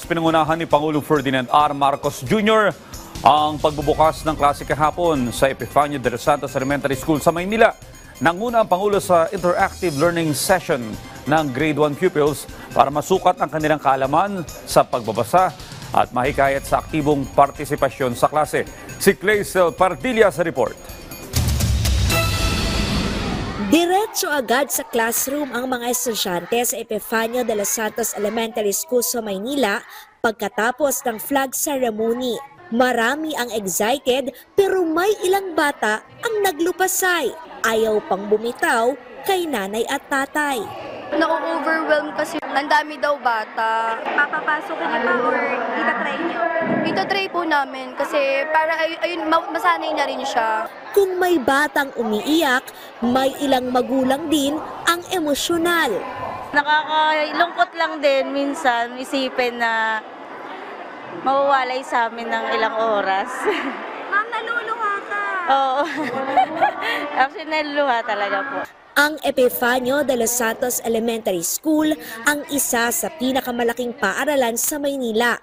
Pinangunahan ni Pangulong Ferdinand R. Marcos Jr. ang pagbubukas ng klase kahapon sa Epifanio de los Santos Elementary School sa Maynila. Nanguna ang Pangulo sa interactive learning session ng Grade 1 pupils para masukat ang kanilang kaalaman sa pagbabasa at mahikayat sa aktibong partisipasyon sa klase. Si Clazel Pardilla sa report. Diretso agad sa classroom ang mga estudyante sa Epifanio de los Santos Elementary School sa Maynila pagkatapos ng flag ceremony. Marami ang excited pero may ilang bata ang naglupasay. Ayaw pang bumitaw kay nanay at tatay. Na-overwhelm kasi ang dami daw bata. Papapasok niyo pa or itatry niyo? Itatry po namin kasi para ayun, masanay na rin siya. Kung may batang umiiyak, may ilang magulang din ang emosyonal. Nakakalungkot lang din minsan isipin na mawawalay sa amin ng ilang oras. Ma'am, naluluha ka. Oo. Actually, naluluha talaga po. Ang Epifanio de los Santos Elementary School ang isa sa pinakamalaking paaralan sa Maynila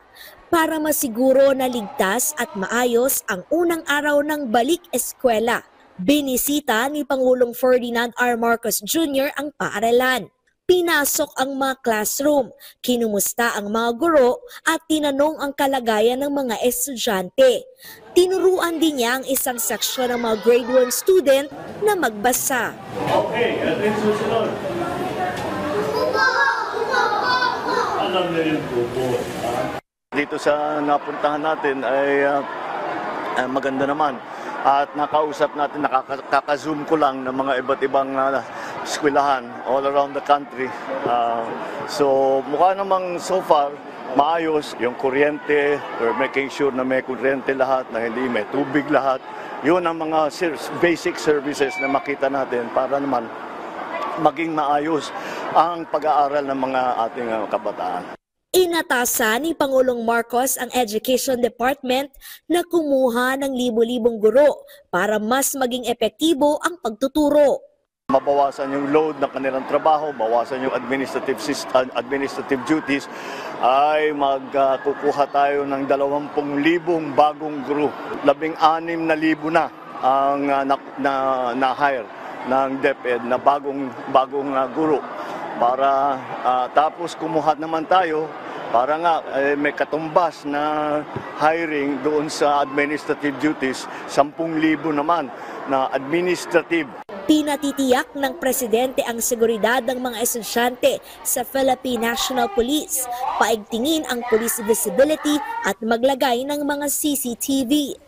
para masiguro na ligtas at maayos ang unang araw ng balik eskwela. Binisita ni Pangulong Ferdinand R. Marcos Jr. ang paaralan. Pinasok ang mga classroom, kinumusta ang mga guro at tinanong ang kalagayan ng mga estudyante. Tinuruan din niya ang isang seksyon ng mga grade 1 student na magbasa. Okay, ito yung susunod. Alam niyo yung grupo. Dito sa napuntahan natin ay maganda naman. At nakausap natin, nakaka-zoom ko lang ng mga iba't ibang eskwelahan all around the country. So mukha namang so far maayos yung kuryente, we're making sure na may kuryente lahat, na hindi may tubig lahat. Yun ang mga basic services na makita natin para naman maging maayos ang pag-aaral ng mga ating kabataan. Inatasan ni Pangulong Marcos ang Education Department na kumuha ng libo-libong guro para mas maging epektibo ang pagtuturo. Mabawasan yung load ng kanilang trabaho, bawasan yung administrative duties, ay magkukuha tayo ng 20,000 bagong guro. 16,000 na ang na-hire ng DepEd na bagong guro. Para tapos kumuha naman tayo para nga may katumbas na hiring doon sa administrative duties, 10,000 naman na administrative. Pinatitiyak ng presidente ang seguridad ng mga estudyante sa Philippine National Police, paigtingin ang police visibility at maglagay ng mga CCTV.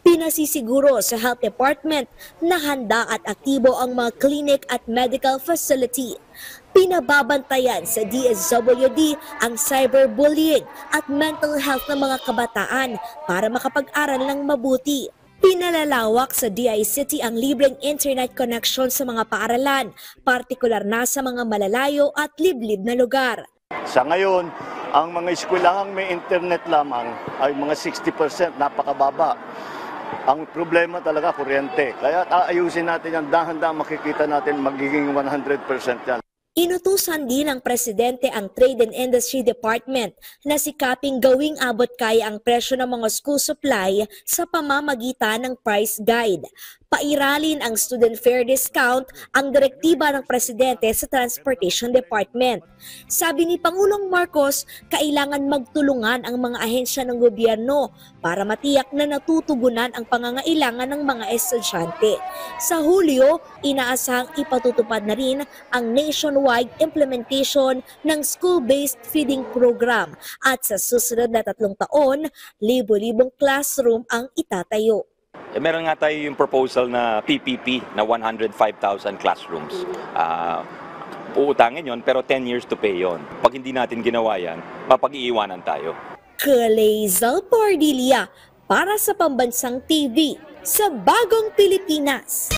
Pinasisiguro sa Health Department na handa at aktibo ang mga clinic at medical facility. Pinababantayan sa DSWD ang cyberbullying at mental health ng mga kabataan para makapag-aral ng mabuti. Pinalalawak sa DICT ang libreng internet connection sa mga paaralan, partikular na sa mga malalayo at liblib na lugar. Sa ngayon, ang mga eskwelahang may internet lamang ay mga 60%, napakababa. Ang problema talaga kuryente. Kaya ayusin natin yan, dahan-dahan makikita natin magiging 100% yan. Inutusan din ng presidente ang Trade and Industry Department na sikaping gawing abot kaya ang presyo ng mga school supply sa pamamagitan ng price guide. Pairalin ang student fare discount ang direktiba ng presidente sa Transportation Department. Sabi ni Pangulong Marcos, kailangan magtulungan ang mga ahensya ng gobyerno para matiyak na natutugunan ang pangangailangan ng mga estudyante. Sa Hulyo, inaasahang ipatutupad na rin ang nationwide implementation ng school-based feeding program at sa susunod na 3 taon, libo-libong classroom ang itatayo. Meron nga tayo yung proposal na PPP na 105,000 classrooms. Uutangin yon pero 10 years to pay yon. Pag hindi natin ginawa yan, mapag-iiwanan tayo. Clazel Pardilla para sa Pambansang TV sa Bagong Pilipinas.